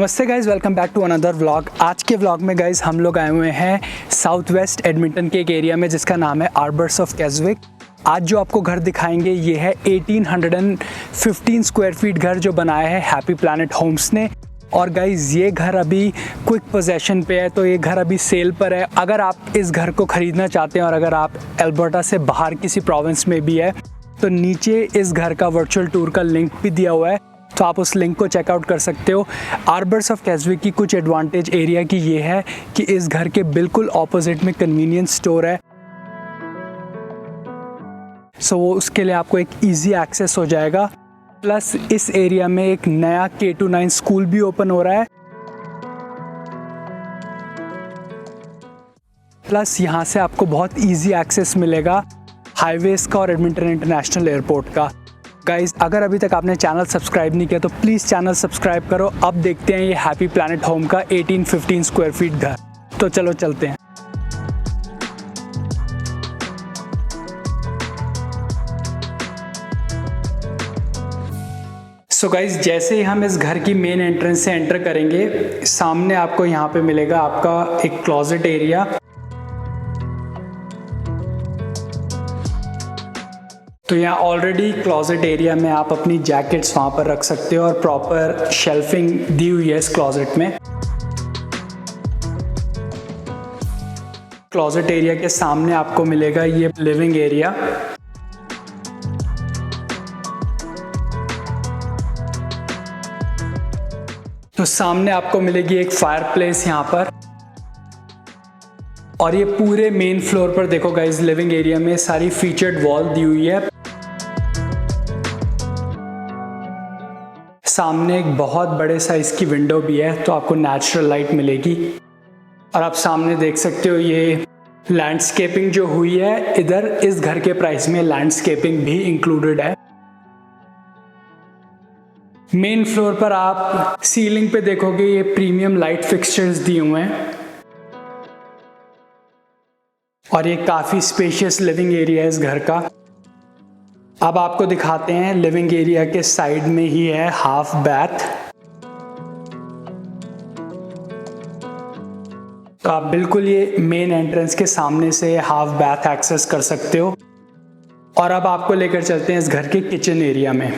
नमस्ते guys, welcome back to another vlog. आज के व्लॉग में गाइज़ हम लोग आए हुए हैं साउथ वेस्ट एडमिंटन के एक एरिया में जिसका नाम है आर्बर्स ऑफ कैज़विक। आज जो आपको घर दिखाएंगे ये है 1815 स्क्वायर फीट घर जो बनाया है हैप्पी प्लैनेट होम्स ने। और गाइज़ ये घर अभी क्विक पोजेशन पे है, तो ये घर अभी सेल पर है। अगर आप इस घर को ख़रीदना चाहते हैं और अगर आप एल्बर्टा से बाहर किसी प्रोविंस में भी है तो नीचे इस घर का वर्चुअल टूर का लिंक भी दिया हुआ है, तो आप उस लिंक को चेकआउट कर सकते हो। आर्बर्स ऑफ कैज़विक की कुछ एडवांटेज एरिया की ये है कि इस घर के बिल्कुल ऑपोजिट में कन्वीनियंस स्टोर है, सो वो उसके लिए आपको एक इजी एक्सेस हो जाएगा। प्लस इस एरिया में एक नया K-9 स्कूल भी ओपन हो रहा है। प्लस यहाँ से आपको बहुत इजी एक्सेस मिलेगा हाईवेज का और एडमिंटन इंटरनेशनल एयरपोर्ट का। गाइज अगर अभी तक आपने चैनल सब्सक्राइब नहीं किया तो प्लीज़ चैनल सब्सक्राइब करो। अब देखते हैं ये हैप्पी प्लैनेट होम का 1815 स्क्वायर फीट घर। तो चलो चलते हैं। सो गाइज जैसे ही हम इस घर की मेन एंट्रेंस से एंटर करेंगे, सामने आपको यहाँ पे मिलेगा आपका एक क्लोजेट एरिया। तो यहाँ ऑलरेडी क्लोजेट एरिया में आप अपनी जैकेट्स वहाँ पर रख सकते हो और प्रॉपर शेल्फिंग दी हुई है इस क्लोजेट में। क्लोजेट एरिया के सामने आपको मिलेगा ये लिविंग एरिया। तो सामने आपको मिलेगी एक फायरप्लेस यहाँ पर। और ये पूरे मेन फ्लोर पर देखो गाइज, लिविंग एरिया में सारी फीचर्ड वॉल दी हुई है। सामने एक बहुत बड़े साइज की विंडो भी है, तो आपको नेचुरल लाइट मिलेगी। और आप सामने देख सकते हो ये लैंडस्केपिंग जो हुई है, इधर इस घर के प्राइस में लैंडस्केपिंग भी इंक्लूडेड है। मेन फ्लोर पर आप सीलिंग पे देखोगे ये प्रीमियम लाइट फिक्सचर्स दिए हुए हैं। और ये काफ़ी स्पेशियस लिविंग एरिया है इस घर का। अब आपको दिखाते हैं लिविंग एरिया के साइड में ही है हाफ बैथ। तो आप बिल्कुल ये मेन एंट्रेंस के सामने से हाफ बैथ एक्सेस कर सकते हो। और अब आपको लेकर चलते हैं इस घर के किचन एरिया में।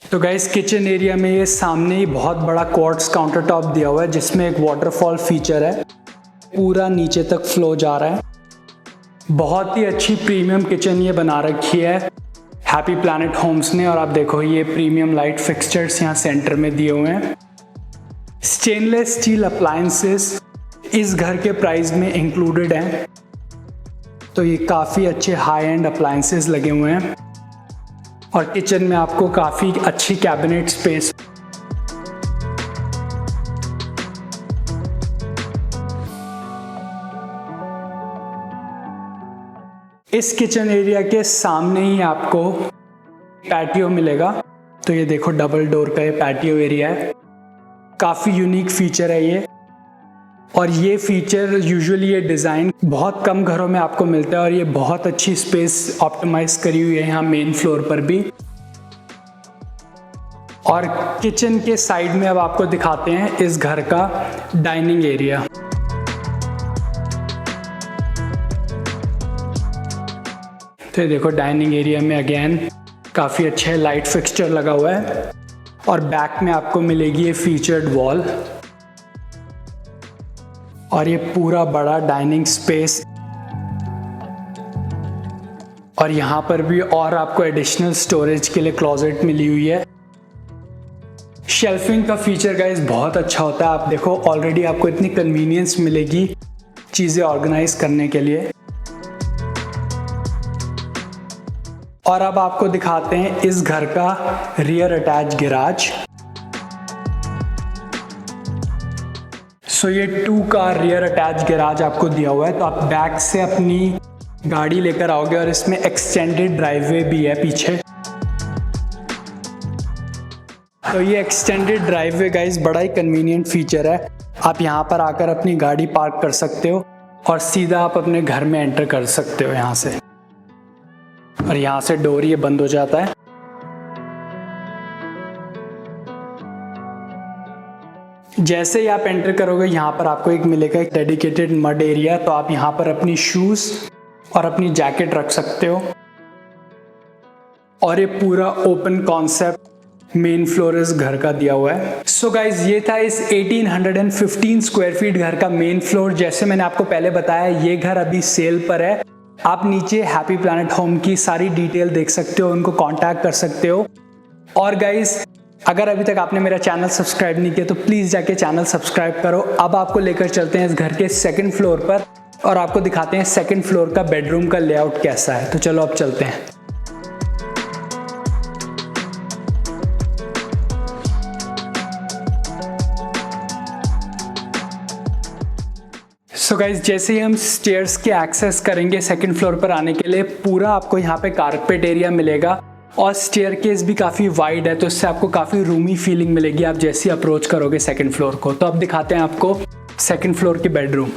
तो गाइस किचन एरिया में ये सामने ही बहुत बड़ा क्वार्ट्ज काउंटर टॉप दिया हुआ है जिसमें एक वाटरफॉल फीचर है, पूरा नीचे तक फ्लो जा रहा है। बहुत ही अच्छी प्रीमियम किचन ये बना रखी है हैप्पी प्लैनेट होम्स ने। और आप देखो ये प्रीमियम लाइट फिक्सचर्स यहाँ सेंटर में दिए हुए हैं। स्टेनलेस स्टील अप्लायंसेस इस घर के प्राइस में इंक्लूडेड हैं, तो ये काफ़ी अच्छे हाई एंड अप्लायंसेस लगे हुए हैं। और किचन में आपको काफ़ी अच्छी कैबिनेट स्पेस। इस किचन एरिया के सामने ही आपको पैटियो मिलेगा। तो ये देखो डबल डोर का ये पैटियो एरिया है, काफ़ी यूनिक फीचर है ये। और ये फीचर यूजुअली ये डिज़ाइन बहुत कम घरों में आपको मिलता है और ये बहुत अच्छी स्पेस ऑप्टिमाइज करी हुई है यहाँ मेन फ्लोर पर भी। और किचन के साइड में अब आपको दिखाते हैं इस घर का डाइनिंग एरिया। तो ये देखो डाइनिंग एरिया में अगेन काफ़ी अच्छे लाइट फिक्सचर लगा हुआ है। और बैक में आपको मिलेगी ये फीचर्ड वॉल और ये पूरा बड़ा डाइनिंग स्पेस। और यहाँ पर भी और आपको एडिशनल स्टोरेज के लिए क्लोजेट मिली हुई है। शेल्फिंग का फीचर गाइस बहुत अच्छा होता है। आप देखो ऑलरेडी आपको इतनी कन्वीनियंस मिलेगी चीज़ें ऑर्गेनाइज करने के लिए। और अब आपको दिखाते हैं इस घर का रियर अटैच गैराज। सो ये 2 कार रियर अटैच गैराज आपको दिया हुआ है। तो आप बैक से अपनी गाड़ी लेकर आओगे और इसमें एक्सटेंडेड ड्राइववे भी है पीछे। तो ये एक्सटेंडेड ड्राइववे गाइस बड़ा ही कन्वीनियंट फीचर है। आप यहाँ पर आकर अपनी गाड़ी पार्क कर सकते हो और सीधा आप अपने घर में एंटर कर सकते हो यहाँ से। और यहाँ से डोर ये बंद हो जाता है। जैसे ही आप एंटर करोगे यहाँ पर आपको एक मिलेगा एक डेडिकेटेड मड एरिया, तो आप यहाँ पर अपनी शूज़ और अपनी जैकेट रख सकते हो। और ये पूरा ओपन कॉन्सेप्ट मेन फ्लोर इस घर का दिया हुआ है। सो गाइज, ये था इस 1815 स्क्वायर फीट घर का मेन फ्लोर। जैसे मैंने आपको पहले बताया, ये घर अभी सेल पर है। आप नीचे हैप्पी प्लैनेट होम की सारी डिटेल देख सकते हो, उनको कांटेक्ट कर सकते हो। और गाइज, अगर अभी तक आपने मेरा चैनल सब्सक्राइब नहीं किया तो प्लीज़ जाके चैनल सब्सक्राइब करो। अब आपको लेकर चलते हैं इस घर के सेकंड फ्लोर पर और आपको दिखाते हैं सेकंड फ्लोर का बेडरूम का लेआउट कैसा है। तो चलो अब चलते हैं। सो गाइज, जैसे ही हम स्टेयर्स के एक्सेस करेंगे सेकंड फ्लोर पर आने के लिए, पूरा आपको यहाँ पे कारपेट एरिया मिलेगा और स्टेयरकेस भी काफ़ी वाइड है, तो इससे आपको काफ़ी रूमी फीलिंग मिलेगी आप जैसे ही अप्रोच करोगे सेकंड फ्लोर को। तो अब दिखाते हैं आपको सेकंड फ्लोर की बेडरूम।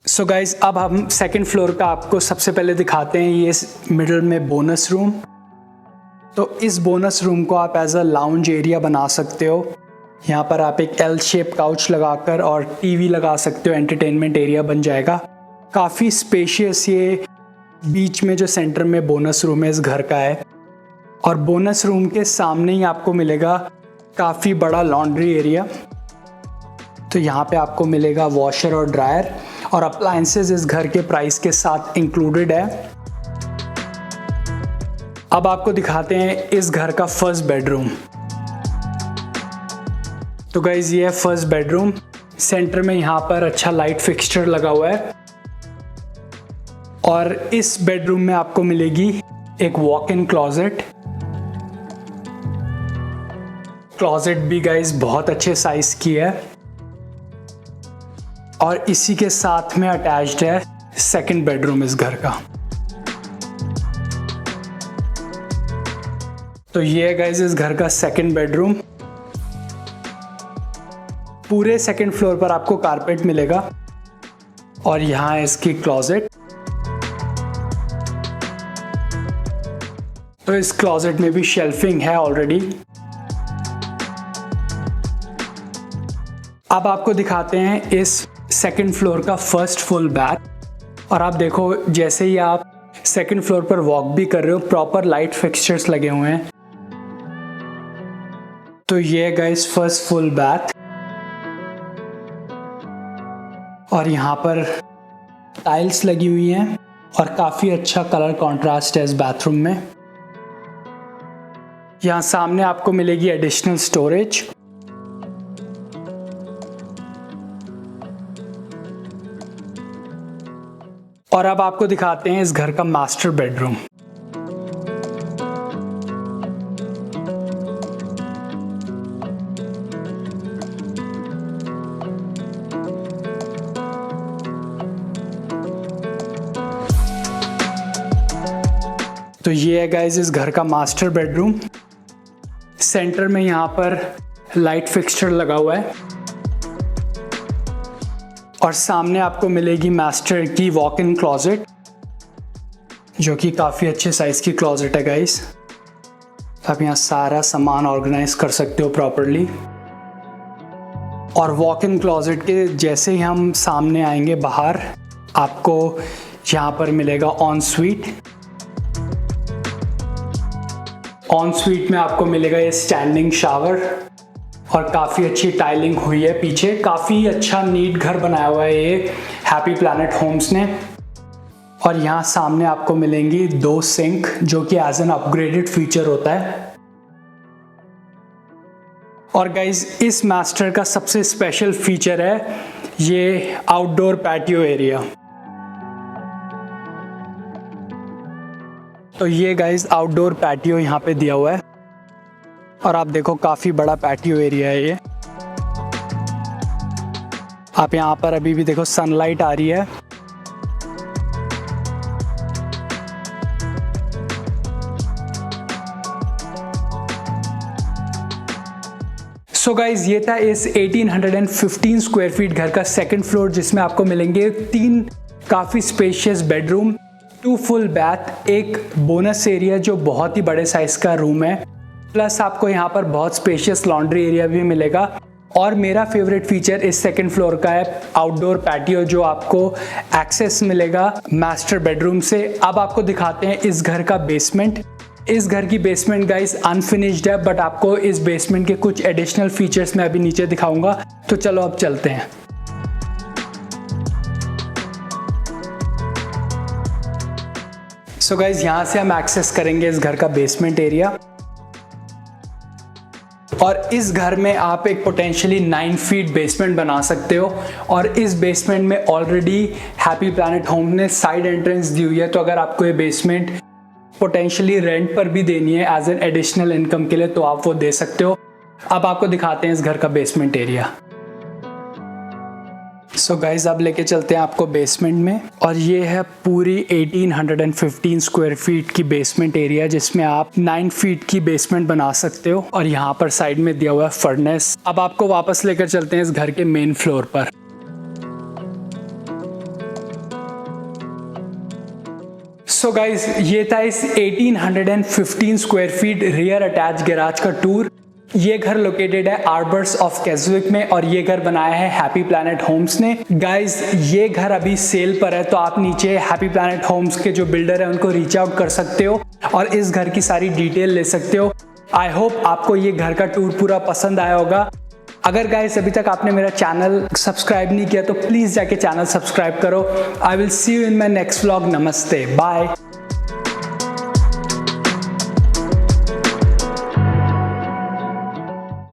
सो गाइज, अब हम सेकंड फ्लोर का आपको सबसे पहले दिखाते हैं ये मिडिल में बोनस रूम। तो इस बोनस रूम को आप एज अ लाउंज एरिया बना सकते हो। यहाँ पर आप एक एल शेप काउच लगाकर और टीवी लगा सकते हो, एंटरटेनमेंट एरिया बन जाएगा। काफ़ी स्पेशियस ये बीच में जो सेंटर में बोनस रूम है इस घर का है। और बोनस रूम के सामने ही आपको मिलेगा काफ़ी बड़ा लॉन्ड्री एरिया। तो यहाँ पे आपको मिलेगा वॉशर और ड्रायर और अप्लायंसेस इस घर के प्राइस के साथ इंक्लूडेड है। अब आपको दिखाते हैं इस घर का फर्स्ट बेडरूम। तो गाइज, ये है फर्स्ट बेडरूम। सेंटर में यहाँ पर अच्छा लाइट फिक्सचर लगा हुआ है और इस बेडरूम में आपको मिलेगी एक वॉक इन क्लॉजेट। क्लॉजेट भी गाइज बहुत अच्छे साइज की है और इसी के साथ में अटैच्ड है सेकंड बेडरूम इस घर का। तो ये है गाइज इस घर का सेकंड बेडरूम। पूरे सेकंड फ्लोर पर आपको कारपेट मिलेगा और यहाँ है इसकी क्लॉजेट। तो इस क्लॉजेट में भी शेल्फिंग है ऑलरेडी। अब आपको दिखाते हैं इस सेकंड फ्लोर का फर्स्ट फुल बैथ। और आप देखो, जैसे ही आप सेकंड फ्लोर पर वॉक भी कर रहे हो, प्रॉपर लाइट फिक्सचर्स लगे हुए हैं। तो ये है गाइस फर्स्ट फुल बैथ और यहाँ पर टाइल्स लगी हुई हैं और काफ़ी अच्छा कलर कॉन्ट्रास्ट है इस बाथरूम में। यहाँ सामने आपको मिलेगी एडिशनल स्टोरेज। और अब आपको दिखाते हैं इस घर का मास्टर बेडरूम। तो ये है गाइस इस घर का मास्टर बेडरूम। सेंटर में यहाँ पर लाइट फिक्सचर लगा हुआ है और सामने आपको मिलेगी मास्टर की वॉक इन क्लॉजेट, जो कि काफ़ी अच्छे साइज़ की क्लॉजेट है गाइस। आप यहाँ सारा सामान ऑर्गेनाइज कर सकते हो प्रॉपरली। और वॉक इन क्लॉजेट के जैसे ही हम सामने आएंगे बाहर, आपको यहाँ पर मिलेगा ऑन स्वीट। ऑन स्वीट में आपको मिलेगा ये स्टैंडिंग शावर और काफ़ी अच्छी टाइलिंग हुई है पीछे। काफ़ी अच्छा नीट घर बनाया हुआ है ये हैप्पी प्लैनेट होम्स ने। और यहाँ सामने आपको मिलेंगी 2 सिंक, जो कि एज एन अपग्रेडेड फीचर होता है। और गाइज इस मास्टर का सबसे स्पेशल फीचर है ये आउटडोर पैटियो एरिया। तो ये गाइज आउटडोर पैटियो यहाँ पे दिया हुआ है और आप देखो काफ़ी बड़ा पैटियो एरिया है ये। आप यहाँ पर अभी भी देखो सनलाइट आ रही है। सो गाइज ये था इस 1815 स्क्वायर फीट घर का सेकंड फ्लोर, जिसमें आपको मिलेंगे 3 काफ़ी स्पेशियस बेडरूम, 2 फुल बैथ, एक बोनस एरिया जो बहुत ही बड़े साइज का रूम है, प्लस आपको यहाँ पर बहुत स्पेशियस लॉन्ड्री एरिया भी मिलेगा। और मेरा फेवरेट फीचर इस सेकंड फ्लोर का है आउटडोर पैटियो, जो आपको एक्सेस मिलेगा मास्टर बेडरूम से। अब आपको दिखाते हैं इस घर का बेसमेंट। इस घर की बेसमेंट गाइस अनफिनिश्ड है, बट आपको इस बेसमेंट के कुछ एडिशनल फीचर्स मैं अभी नीचे दिखाऊंगा। तो चलो अब चलते हैं। सो गाइस यहाँ से हम एक्सेस करेंगे इस घर का बेसमेंट एरिया, और इस घर में आप एक पोटेंशियली 9 फीट बेसमेंट बना सकते हो। और इस बेसमेंट में ऑलरेडी हैप्पी प्लैनेट होम ने साइड एंट्रेंस दी हुई है, तो अगर आपको ये बेसमेंट पोटेंशियली रेंट पर भी देनी है एज एन एडिशनल इनकम के लिए, तो आप वो दे सकते हो। अब आपको दिखाते हैं इस घर का बेसमेंट एरिया। सो गाइज अब लेके चलते हैं आपको बेसमेंट में, और ये है पूरी 1815 स्क्वायर फीट की बेसमेंट एरिया, जिसमें आप 9 फीट की बेसमेंट बना सकते हो। और यहाँ पर साइड में दिया हुआ है फर्नेस। अब आपको वापस लेकर चलते हैं इस घर के मेन फ्लोर पर। सो गाइज ये था इस 1815 square feet rear attach garage का टूर। ये घर लोकेटेड है आर्बर्स ऑफ कैज़विक में, और ये घर बनाया है हैप्पी प्लैनेट होम्स ने। गाइज ये घर अभी सेल पर है, तो आप नीचे हैप्पी प्लैनेट होम्स के जो बिल्डर है उनको रीच आउट कर सकते हो और इस घर की सारी डिटेल ले सकते हो। आई होप आपको ये घर का टूर पूरा पसंद आया होगा। अगर गाइस अभी तक आपने मेरा चैनल सब्सक्राइब नहीं किया तो प्लीज जाके चैनल सब्सक्राइब करो। I will see you in my next vlog. नमस्ते, बाय।